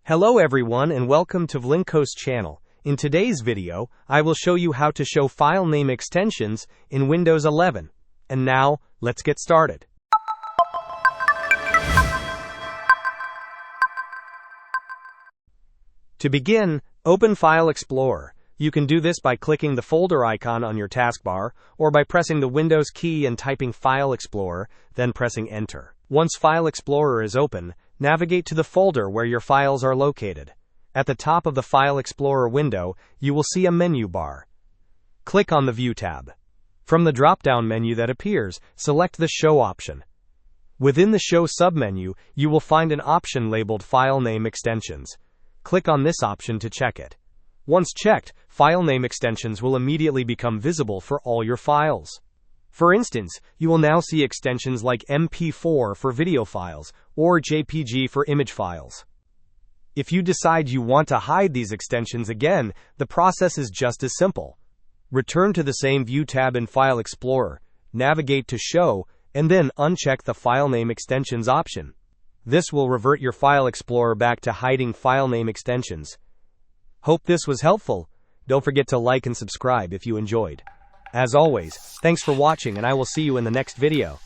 Hello everyone and welcome to Vlinko's channel. In today's video, I will show you how to show file name extensions in Windows 11. And now, let's get started. To begin, open File Explorer. You can do this by clicking the folder icon on your taskbar, or by pressing the Windows key and typing File Explorer, then pressing Enter. Once File Explorer is open, navigate to the folder where your files are located. At the top of the File Explorer window, you will see a menu bar. Click on the View tab. From the drop-down menu that appears, select the Show option. Within the Show submenu, you will find an option labeled File Name Extensions. Click on this option to check it. Once checked, file name extensions will immediately become visible for all your files. For instance, you will now see extensions like MP4 for video files, or JPG for image files. If you decide you want to hide these extensions again, the process is just as simple. Return to the same View tab in File Explorer, navigate to Show, and then uncheck the File Name Extensions option. This will revert your File Explorer back to hiding file name extensions. Hope this was helpful. Don't forget to like and subscribe if you enjoyed. As always, thanks for watching and I will see you in the next video.